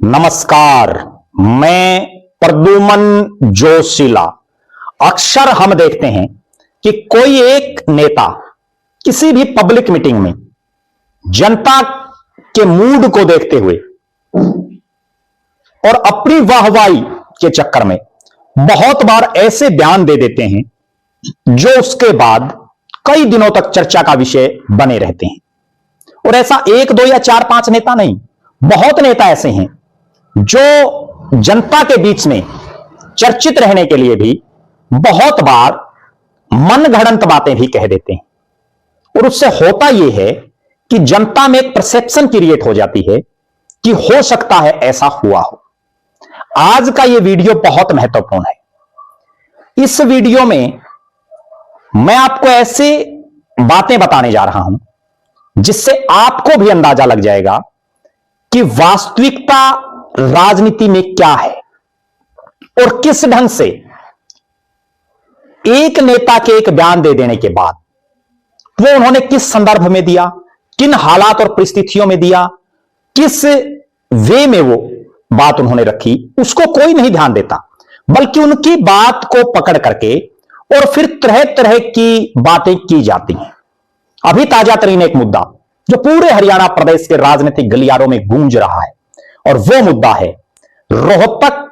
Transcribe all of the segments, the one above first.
नमस्कार, मैं प्रद्युमन जोशीला। अक्सर हम देखते हैं कि कोई एक नेता किसी भी पब्लिक मीटिंग में जनता के मूड को देखते हुए और अपनी वाहवाही के चक्कर में बहुत बार ऐसे बयान दे देते हैं जो उसके बाद कई दिनों तक चर्चा का विषय बने रहते हैं। और ऐसा एक दो या चार पांच नेता नहीं, बहुत नेता ऐसे हैं जो जनता के बीच में चर्चित रहने के लिए भी बहुत बार मनगढ़ंत बातें भी कह देते हैं। और उससे होता यह है कि जनता में एक परसेप्शन क्रिएट हो जाती है कि हो सकता है ऐसा हुआ हो। आज का यह वीडियो बहुत महत्वपूर्ण है। इस वीडियो में मैं आपको ऐसे बातें बताने जा रहा हूं जिससे आपको भी अंदाजा लग जाएगा कि वास्तविकता राजनीति में क्या है और किस ढंग से एक नेता के एक बयान दे देने के बाद वो उन्होंने किस संदर्भ में दिया, किन हालात और परिस्थितियों में दिया, किस वे में वो बात उन्होंने रखी, उसको कोई नहीं ध्यान देता, बल्कि उनकी बात को पकड़ करके और फिर तरह तरह की बातें की जाती हैं। अभी ताजा तरीन एक मुद्दा जो पूरे हरियाणा प्रदेश के राजनीतिक गलियारों में गूंज रहा है और वो मुद्दा है रोहतक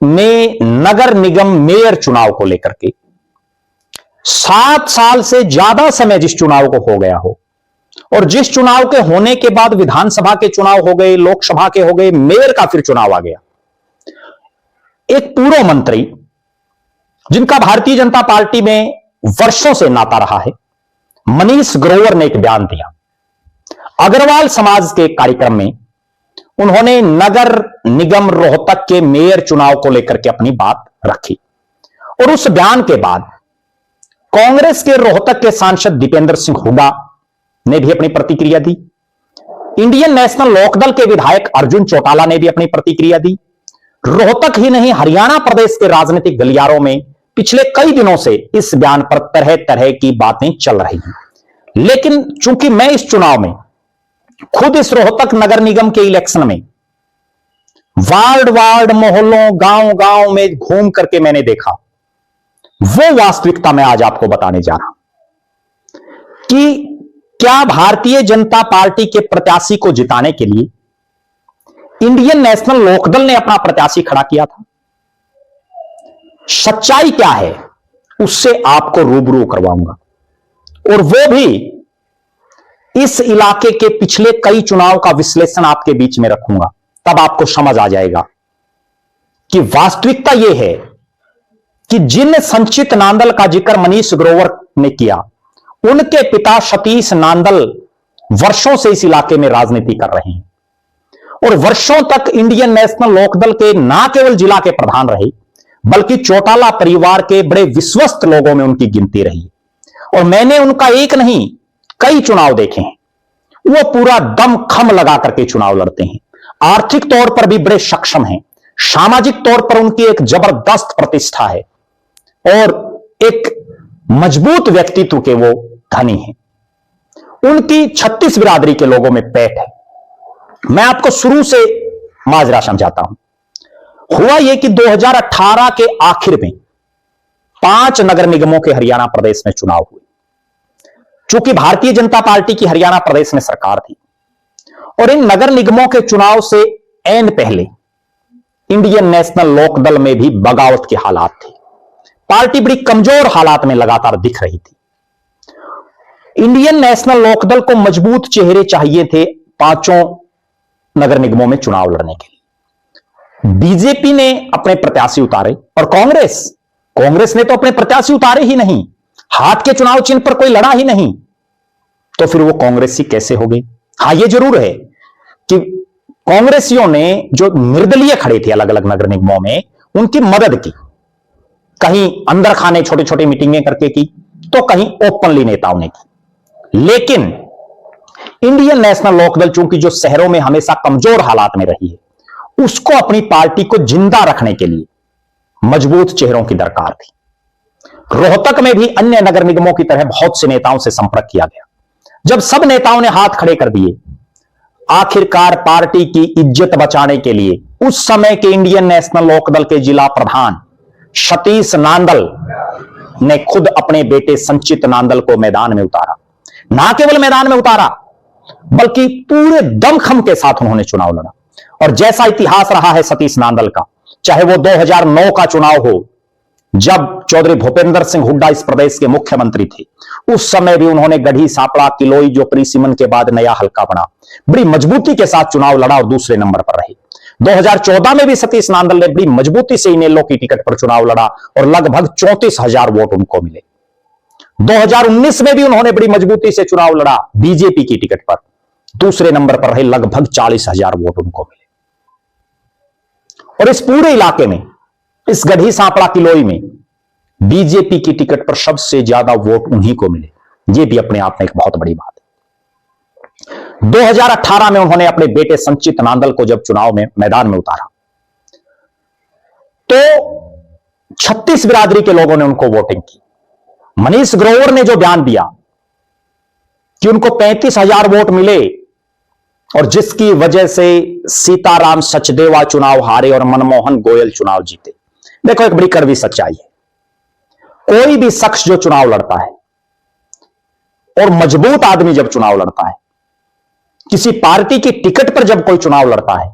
में नगर निगम मेयर चुनाव को लेकर के। 7 साल से ज्यादा समय जिस चुनाव को हो गया हो और जिस चुनाव के होने के बाद विधानसभा के चुनाव हो गए, लोकसभा के हो गए, मेयर का फिर चुनाव आ गया। एक पूर्व मंत्री जिनका भारतीय जनता पार्टी में वर्षों से नाता रहा है, मनीष ग्रोवर ने एक बयान दिया। अग्रवाल समाज के कार्यक्रम में उन्होंने नगर निगम रोहतक के मेयर चुनाव को लेकर के अपनी बात रखी और उस बयान के बाद कांग्रेस के रोहतक के सांसद दीपेंद्र सिंह हुड्डा ने भी अपनी प्रतिक्रिया दी। इंडियन नेशनल लोकदल के विधायक अर्जुन चौटाला ने भी अपनी प्रतिक्रिया दी। रोहतक ही नहीं, हरियाणा प्रदेश के राजनीतिक गलियारों में पिछले कई दिनों से इस बयान पर तरह तरह की बातें चल रही हैं। लेकिन चूंकि मैं इस चुनाव में खुद इस रोहतक नगर निगम के इलेक्शन में वार्ड वार्ड, मोहल्लों, गांव गांव में घूम करके मैंने देखा, वो वास्तविकता मैं आज आपको बताने जा रहा हूं कि क्या भारतीय जनता पार्टी के प्रत्याशी को जिताने के लिए इंडियन नेशनल लोकदल ने अपना प्रत्याशी खड़ा किया था। सच्चाई क्या है उससे आपको रूबरू करवाऊंगा और वो भी इस इलाके के पिछले कई चुनाव का विश्लेषण आपके बीच में रखूंगा। तब आपको समझ आ जाएगा कि वास्तविकता यह है कि जिन संचित नांदल का जिक्र मनीष ग्रोवर ने किया, उनके पिता सतीश नांदल वर्षों से इस इलाके में राजनीति कर रहे हैं और वर्षों तक इंडियन नेशनल लोकदल के ना केवल जिला के प्रधान रहे बल्कि चौटाला परिवार के बड़े विश्वस्त लोगों में उनकी गिनती रही। और मैंने उनका एक नहीं कई चुनाव देखे हैं। वो पूरा दम खम लगा करके चुनाव लड़ते हैं। आर्थिक तौर पर भी बड़े सक्षम हैं, सामाजिक तौर पर उनकी एक जबरदस्त प्रतिष्ठा है और एक मजबूत व्यक्तित्व के वो धनी हैं। उनकी 36 बिरादरी के लोगों में पैठ है। मैं आपको शुरू से माजरा समझाता हूं। हुआ यह कि 2018 के आखिर में 5 नगर निगमों के हरियाणा प्रदेश में चुनाव हुए। चूंकि भारतीय जनता पार्टी की हरियाणा प्रदेश में सरकार थी और इन नगर निगमों के चुनाव से ऐन पहले इंडियन नेशनल लोकदल में भी बगावत के हालात थे। पार्टी बड़ी कमजोर हालात में लगातार दिख रही थी। इंडियन नेशनल लोकदल को मजबूत चेहरे चाहिए थे 5 नगर निगमों में चुनाव लड़ने के लिए। बीजेपी ने अपने प्रत्याशी उतारे और कांग्रेस ने तो अपने प्रत्याशी उतारे ही नहीं, हाथ के चुनाव चिन्ह पर कोई लड़ा ही नहीं, तो फिर वो कांग्रेसी कैसे हो गए। हां, यह जरूर है कि कांग्रेसियों ने जो निर्दलीय खड़े थे अलग अलग नगर निगमों में, उनकी मदद की। कहीं अंदर खाने छोटी छोटी मीटिंगें करके की, तो कहीं ओपनली नेताओं ने की। लेकिन इंडियन नेशनल लोकदल चूंकि जो शहरों में हमेशा कमजोर हालात में रही है, उसको अपनी पार्टी को जिंदा रखने के लिए मजबूत चेहरों की दरकार थी। रोहतक में भी अन्य नगर निगमों की तरह बहुत से नेताओं से संपर्क किया गया। जब सब नेताओं ने हाथ खड़े कर दिए आखिरकार पार्टी की इज्जत बचाने के लिए उस समय के इंडियन नेशनल लोकदल के जिला प्रधान सतीश नांदल ने खुद अपने बेटे संचित नांदल को मैदान में उतारा। ना केवल मैदान में उतारा बल्कि पूरे दमखम के साथ उन्होंने चुनाव लड़ा। और जैसा इतिहास रहा है सतीश नांदल का, चाहे वो 2009 का चुनाव हो जब चौधरी भूपेंद्र सिंह हुड्डा इस प्रदेश के मुख्यमंत्री थे, उस समय भी उन्होंने गढ़ी, सापड़ा, किलोई, जोकरी, सिमन के बाद नया हल्का बना, बड़ी मजबूती के साथ चुनाव लड़ा और दूसरे नंबर पर रहे। 2014 में भी सतीश नांदल ने बड़ी मजबूती से इनेलो की टिकट पर चुनाव लड़ा और लगभग 34,000 वोट उनको मिले। 2019 में भी उन्होंने बड़ी मजबूती से चुनाव लड़ा बीजेपी की टिकट पर, दूसरे नंबर पर रहे, लगभग 40,000 वोट उनको मिले। और इस पूरे इलाके में, इस गढ़ी, सांपड़ा, किलोई में बीजेपी की टिकट पर सबसे ज्यादा वोट उन्हीं को मिले। यह भी अपने आप में एक बहुत बड़ी बात है। 2018 में उन्होंने अपने बेटे संचित नांदल को जब चुनाव में मैदान में उतारा तो 36 बिरादरी के लोगों ने उनको वोटिंग की। मनीष ग्रोवर ने जो बयान दिया कि उनको 35,000 वोट मिले और जिसकी वजह से सीताराम सचदेवा चुनाव हारे और मनमोहन गोयल चुनाव जीते। देखो, एक बड़ी कड़वी सच्चाई है, कोई भी शख्स जो चुनाव लड़ता है और मजबूत आदमी जब चुनाव लड़ता है, किसी पार्टी की टिकट पर जब कोई चुनाव लड़ता है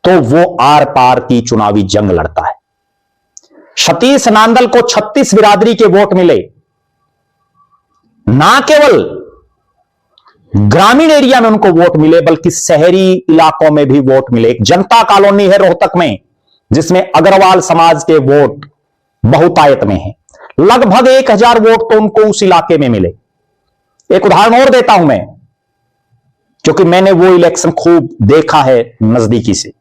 तो वो आर पार की चुनावी जंग लड़ता है। सतीश नांदल को 36 बिरादरी के वोट मिले, ना केवल ग्रामीण एरिया में उनको वोट मिले बल्कि शहरी इलाकों में भी वोट मिले। एक जनता कॉलोनी है रोहतक में जिसमें अग्रवाल समाज के वोट बहुतायत में है, लगभग 1,000 वोट तो उनको उस इलाके में मिले। एक उदाहरण और देता हूं मैं, क्योंकि मैंने वो इलेक्शन खूब देखा है नजदीकी से,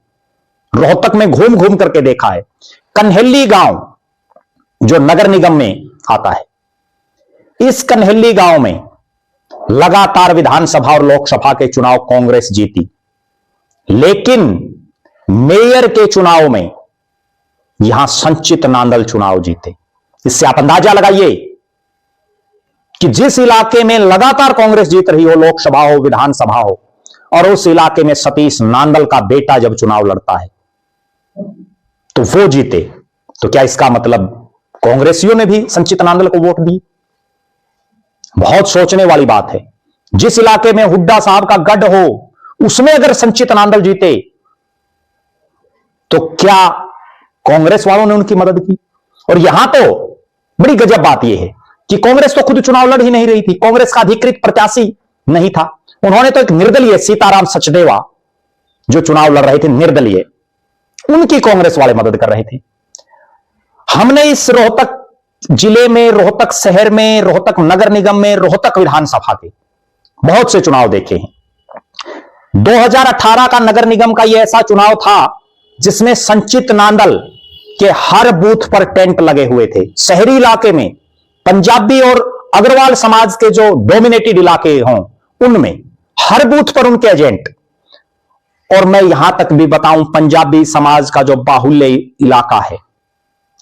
रोहतक में घूम घूम करके देखा है। कन्हेली गांव जो नगर निगम में आता है, इस कन्हेली गांव में लगातार विधानसभा और लोकसभा के चुनाव कांग्रेस जीती, लेकिन मेयर के चुनाव में यहां संचित नांदल चुनाव जीते। इससे आप अंदाजा लगाइए कि जिस इलाके में लगातार कांग्रेस जीत रही हो, लोकसभा हो, विधानसभा हो, और उस इलाके में सतीश नांदल का बेटा जब चुनाव लड़ता है तो वो जीते, तो क्या इसका मतलब कांग्रेसियों ने भी संचित नांदल को वोट दी? बहुत सोचने वाली बात है। जिस इलाके में हुड्डा साहब का गढ़ हो, उसमें अगर संचित नांदल जीते तो क्या कांग्रेस वालों ने उनकी मदद की? और यहां तो बड़ी गजब बात यह है कि कांग्रेस तो खुद चुनाव लड़ ही नहीं रही थी, कांग्रेस का अधिकृत प्रत्याशी नहीं था। उन्होंने तो एक निर्दलीय सीताराम सचदेवा जो चुनाव लड़ रहे थे, निर्दलीय, उनकी कांग्रेस वाले मदद कर रहे थे। हमने इस रोहतक जिले में, रोहतक शहर में, रोहतक नगर निगम में, रोहतक विधानसभा के बहुत से चुनाव देखे हैं। 2018 का नगर निगम का यह ऐसा चुनाव था जिसमें संचित नांदल के हर बूथ पर टेंट लगे हुए थे। शहरी इलाके में पंजाबी और अग्रवाल समाज के जो डोमिनेटेड इलाके हों, उनमें हर बूथ पर उनके एजेंट। और मैं यहां तक भी बताऊं, पंजाबी समाज का जो बाहुल्य इलाका है,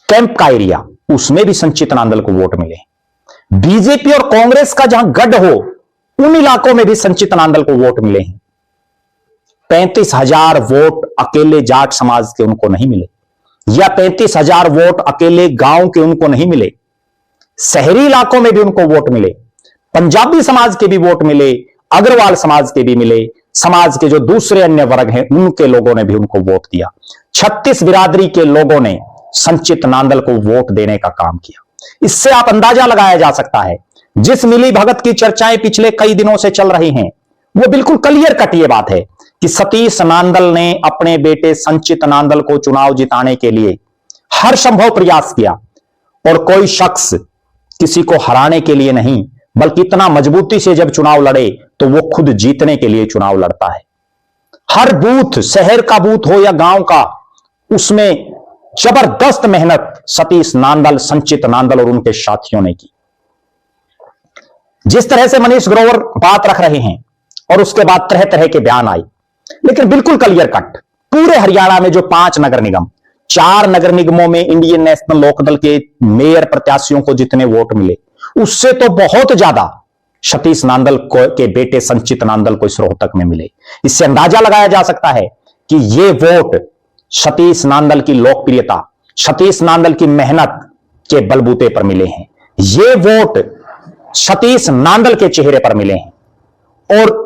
कैंप का एरिया, उसमें भी संचित नांदल को वोट मिले। बीजेपी और कांग्रेस का जहां गढ़ हो, उन इलाकों में भी संचित नांदल को वोट मिले हैं। 35,000 वोट अकेले जाट समाज के उनको नहीं मिले, या 35,000 वोट अकेले गांव के उनको नहीं मिले। शहरी इलाकों में भी उनको वोट मिले, पंजाबी समाज के भी वोट मिले, अग्रवाल समाज के भी मिले, समाज के जो दूसरे अन्य वर्ग हैं उनके लोगों ने भी उनको वोट दिया। 36 बिरादरी के लोगों ने संचित नांदल को वोट देने का काम किया। इससे आप अंदाजा लगाया जा सकता है, जिस मिली भगत की चर्चाएं पिछले कई दिनों से चल रही हैं, वो बिल्कुल क्लियर कट ये बात है कि सतीश नांदल ने अपने बेटे संचित नांदल को चुनाव जिताने के लिए हर संभव प्रयास किया। और कोई शख्स किसी को हराने के लिए नहीं, बल्कि इतना मजबूती से जब चुनाव लड़े तो वो खुद जीतने के लिए चुनाव लड़ता है। हर बूथ, शहर का बूथ हो या गांव का, उसमें जबरदस्त मेहनत सतीश नांदल, संचित नांदल और उनके साथियों ने की। जिस तरह से मनीष ग्रोवर बात रख रहे हैं और उसके बाद तरह तरह के बयान आए, लेकिन बिल्कुल क्लियर कट, पूरे हरियाणा में जो 5 नगर निगम, 4 नगर निगमों में इंडियन नेशनल लोकदल के मेयर प्रत्याशियों को जितने वोट मिले, उससे तो बहुत ज्यादा सतीश नांदल के बेटे संचित नांदल को इस रोहतक में मिले। इससे अंदाजा लगाया जा सकता है कि ये वोट सतीश नांदल की लोकप्रियता, सतीश नांदल की मेहनत के बलबूते पर मिले हैं। ये वोट सतीश नांदल के चेहरे पर मिले हैं। और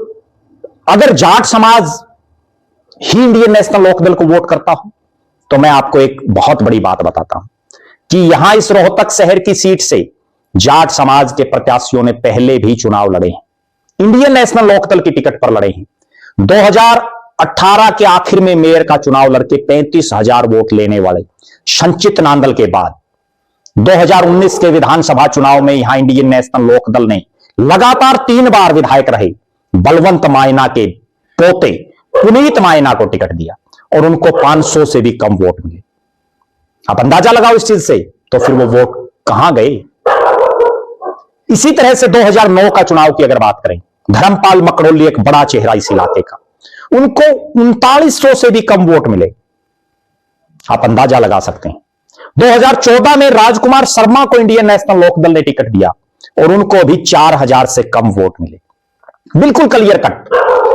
अगर जाट समाज ही इंडियन नेशनल लोकदल को वोट करता हो तो मैं आपको एक बहुत बड़ी बात बताता हूं कि यहां इस रोहतक शहर की सीट से जाट समाज के प्रत्याशियों ने पहले भी चुनाव लड़े हैं, इंडियन नेशनल लोकदल की टिकट पर लड़े हैं। 2018 के आखिर में मेयर का चुनाव लड़के 35,000 वोट लेने वाले संचित नांदल के बाद 2019 के विधानसभा चुनाव में यहां इंडियन नेशनल लोकदल ने लगातार 3 बार विधायक रहे बलवंत मायना के पोते पुनीत मायना को टिकट दिया और उनको 500 से भी कम वोट मिले। आप अंदाजा लगाओ इस चीज से, तो फिर वो वोट कहां गए। इसी तरह से 2009 का चुनाव की अगर बात करें, धर्मपाल मकड़ोली एक बड़ा चेहरा इस इलाके का, उनको 3900 से भी कम वोट मिले। आप अंदाजा लगा सकते हैं। 2014 में राजकुमार शर्मा को इंडियन नेशनल लोकदल ने टिकट दिया और उनको भी 4000 से कम वोट मिले। बिल्कुल क्लियर कट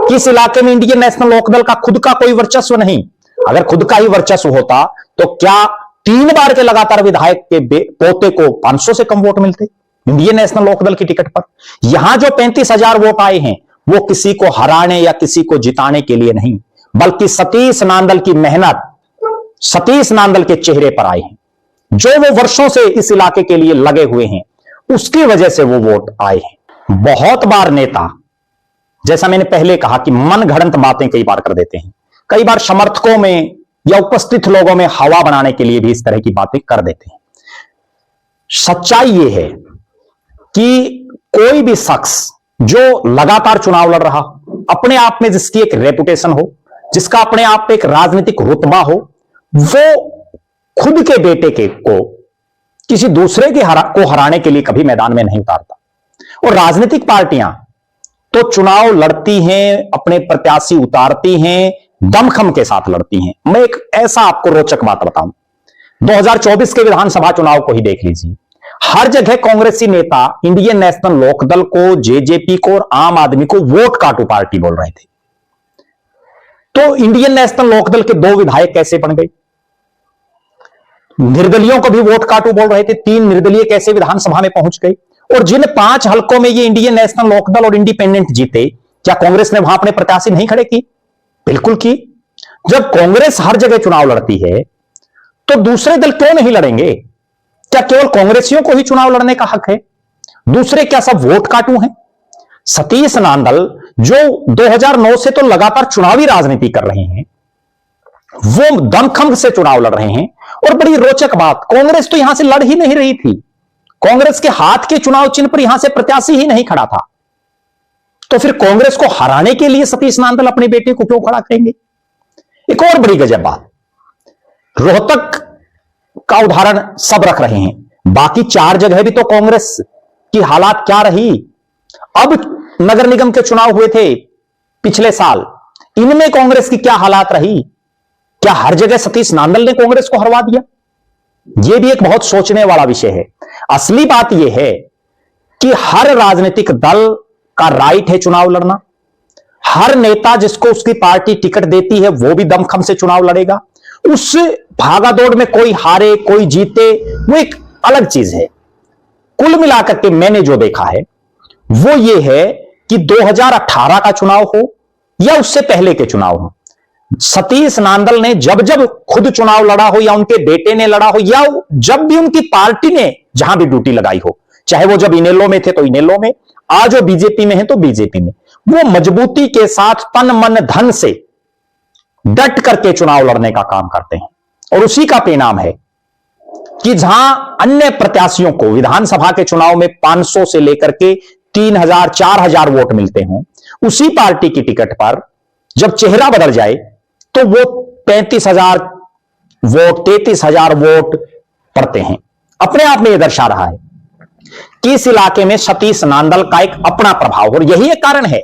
कि इस इलाके में इंडियन नेशनल लोकदल का खुद का कोई वर्चस्व नहीं। अगर खुद का ही वर्चस्व होता तो क्या 3 बार के लगातार विधायक के पोते को 500 से कम वोट मिलते इंडियन नेशनल लोकदल की टिकट पर। यहां जो 35,000 वोट आए हैं वो किसी को हराने या किसी को जिताने के लिए नहीं, बल्कि सतीश नांदल की मेहनत, सतीश नांदल के चेहरे पर आए हैं। जो वो वर्षों से इस इलाके के लिए लगे हुए हैं, उसकी वजह से वो वोट आए हैं। बहुत बार नेता, जैसा मैंने पहले कहा कि मनगढ़ंत बातें कई बार कर देते हैं, कई बार समर्थकों में या उपस्थित लोगों में हवा बनाने के लिए भी इस तरह की बातें कर देते हैं। सच्चाई यह है कि कोई भी शख्स जो लगातार चुनाव लड़ रहा हो, अपने आप में जिसकी एक रेपुटेशन हो, जिसका अपने आप पे एक राजनीतिक रुतबा हो, वो खुद के बेटे को किसी दूसरे को हराने के लिए कभी मैदान में नहीं उतारता। और राजनीतिक पार्टियां तो चुनाव लड़ती हैं, अपने प्रत्याशी उतारती हैं, दमखम के साथ लड़ती हैं। मैं एक ऐसा आपको रोचक बात बताऊं, 2024 के विधानसभा चुनाव को ही देख लीजिए। हर जगह कांग्रेसी नेता इंडियन नेशनल लोकदल को, जेजेपी को और आम आदमी को वोट काटू पार्टी बोल रहे थे। तो इंडियन नेशनल लोकदल के 2 विधायक कैसे बन गए? निर्दलियों को भी वोट काटू बोल रहे थे, 3 निर्दलीय कैसे विधानसभा में पहुंच गए? और जिन 5 हलकों में ये इंडियन नेशनल लोकदल और इंडिपेंडेंट जीते, क्या कांग्रेस ने वहां अपने प्रत्याशी नहीं खड़े किए? बिल्कुल की। जब कांग्रेस हर जगह चुनाव लड़ती है तो दूसरे दल क्यों नहीं लड़ेंगे? क्या केवल कांग्रेसियों को ही चुनाव लड़ने का हक है? दूसरे क्या सब वोट काटू हैं? सतीश नांदल जो 2009 से तो लगातार चुनावी राजनीति कर रहे हैं, वो दमखम से चुनाव लड़ रहे हैं। और बड़ी रोचक बात, कांग्रेस तो यहां से लड़ ही नहीं रही थी, कांग्रेस के हाथ के चुनाव चिन्ह पर यहां से प्रत्याशी ही नहीं खड़ा था। तो फिर कांग्रेस को हराने के लिए सतीश नांदल अपने बेटे को क्यों खड़ा करेंगे? एक और बड़ी गजब बात, रोहतक का उदाहरण सब रख रहे हैं, बाकी 4 जगह भी तो कांग्रेस की हालात क्या रही। अब नगर निगम के चुनाव हुए थे पिछले साल, इनमें कांग्रेस की क्या हालात रही? क्या हर जगह सतीश नांदल ने कांग्रेस को हरवा दिया? यह भी एक बहुत सोचने वाला विषय है। असली बात यह है कि हर राजनीतिक दल का राइट है चुनाव लड़ना। हर नेता जिसको उसकी पार्टी टिकट देती है वो भी दमखम से चुनाव लड़ेगा। उस भागादौड़ में कोई हारे कोई जीते वो एक अलग चीज है। कुल मिलाकर के मैंने जो देखा है वो ये है कि 2018 का चुनाव हो या उससे पहले के चुनाव हो, सतीश नांदल ने जब जब खुद चुनाव लड़ा हो या उनके बेटे ने लड़ा हो या जब भी उनकी पार्टी ने जहां भी ड्यूटी लगाई हो, चाहे वो जब इनेलो में थे तो इनेलो में, आज वो बीजेपी में है तो बीजेपी में, वो मजबूती के साथ तन मन धन से डट करके चुनाव लड़ने का काम करते हैं। और उसी का परिणाम है कि जहां अन्य प्रत्याशियों को विधानसभा के चुनाव में 500 से लेकर के 3000 4000 वोट मिलते हों, उसी पार्टी की टिकट पर जब चेहरा बदल जाए तो वो 35,000 वोट 33,000 वोट पड़ते हैं। अपने आप में यह दर्शा रहा है कि इस इलाके में सतीश नांदल का एक अपना प्रभाव, और यही एक कारण है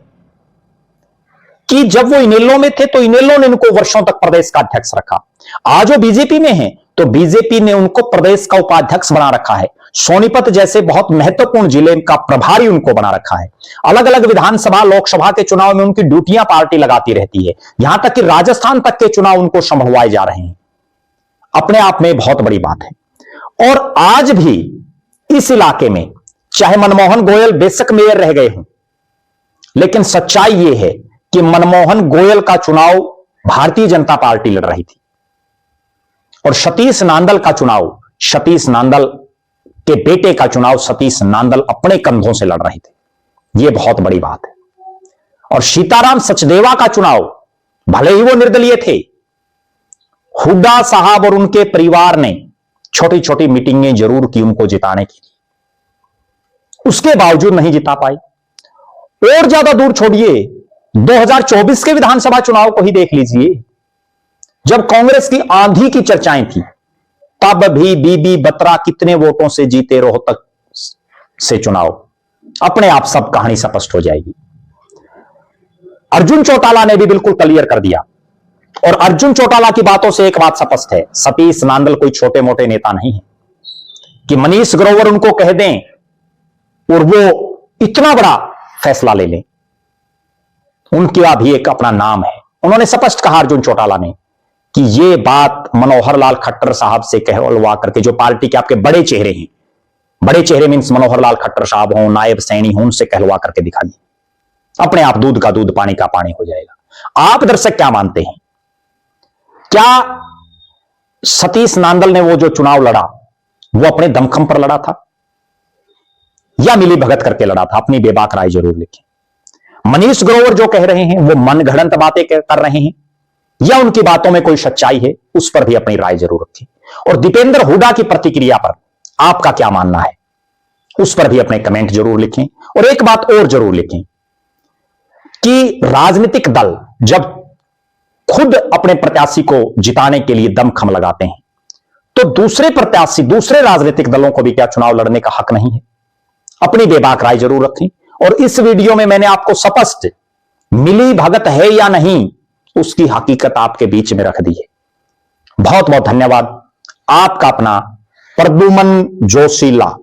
कि जब वो इनेलो में थे तो इनेलो ने उनको वर्षों तक प्रदेश का अध्यक्ष रखा। आज वो बीजेपी में है तो बीजेपी ने उनको प्रदेश का उपाध्यक्ष बना रखा है। सोनीपत जैसे बहुत महत्वपूर्ण जिले का प्रभारी उनको बना रखा है। अलग अलग विधानसभा लोकसभा के चुनाव में उनकी ड्यूटियां पार्टी लगाती रहती है, यहां तक कि राजस्थान तक के चुनाव उनको संभलवाए जा रहे हैं। अपने आप में बहुत बड़ी बात है। और आज भी इस इलाके में चाहे मनमोहन गोयल बेशक मेयर रह गए हों, लेकिन सच्चाई यह है कि मनमोहन गोयल का चुनाव भारतीय जनता पार्टी लड़ रही थी और सतीश नांदल का चुनाव, सतीश नांदल के बेटे का चुनाव सतीश नांदल अपने कंधों से लड़ रहे थे। यह बहुत बड़ी बात है। और सीताराम सचदेवा का चुनाव, भले ही वो निर्दलीय थे, हुड्डा साहब और उनके परिवार ने छोटी छोटी मीटिंगें जरूर की उनको जिताने के लिए, उसके बावजूद नहीं जिता पाई। और ज्यादा दूर छोड़िए, 2024 के विधानसभा चुनाव को ही देख लीजिए, जब कांग्रेस की आंधी की चर्चाएं थी, तब भी बीबी बत्रा कितने वोटों से जीते रोहतक से चुनाव। अपने आप सब कहानी स्पष्ट हो जाएगी। अर्जुन चौटाला ने भी बिल्कुल क्लियर कर दिया। और अर्जुन चौटाला की बातों से एक बात स्पष्ट है, सतीश नांदल कोई छोटे मोटे नेता नहीं है कि मनीष ग्रोवर उनको कह दें और वो इतना बड़ा फैसला ले लें। उनका भी एक अपना नाम है। उन्होंने स्पष्ट कहा अर्जुन चौटाला ने कि ये बात मनोहर लाल खट्टर साहब से कहलवा करके, जो पार्टी के आपके बड़े चेहरे हैं, बड़े चेहरे मींस मनोहर लाल खट्टर साहब हों, नायब सैनी हों, उनसे कहलवा करके दिखाइए। अपने आप दूध का दूध पानी का पानी हो जाएगा। आप दर्शक क्या मानते हैं? क्या सतीश नांदल ने वो जो चुनाव लड़ा वो अपने दमखम पर लड़ा था या मिली भगत करके लड़ा था? अपनी बेबाक राय जरूर लिखें। मनीष ग्रोवर जो कह रहे हैं वो मनगढ़ंत बातें कर रहे हैं या उनकी बातों में कोई सच्चाई है, उस पर भी अपनी राय जरूर रखें। और दीपेंद्र हुड्डा की प्रतिक्रिया पर आपका क्या मानना है, उस पर भी अपने कमेंट जरूर लिखें। और एक बात और जरूर लिखें कि राजनीतिक दल जब खुद अपने प्रत्याशी को जिताने के लिए दमखम लगाते हैं, तो दूसरे प्रत्याशी, दूसरे राजनीतिक दलों को भी क्या चुनाव लड़ने का हक नहीं है? अपनी बेबाक राय जरूर रखें। और इस वीडियो में मैंने आपको स्पष्ट मिली भगत है या नहीं उसकी हकीकत आपके बीच में रख दी है। बहुत बहुत धन्यवाद। आपका अपना प्रद्युमन जोशीला।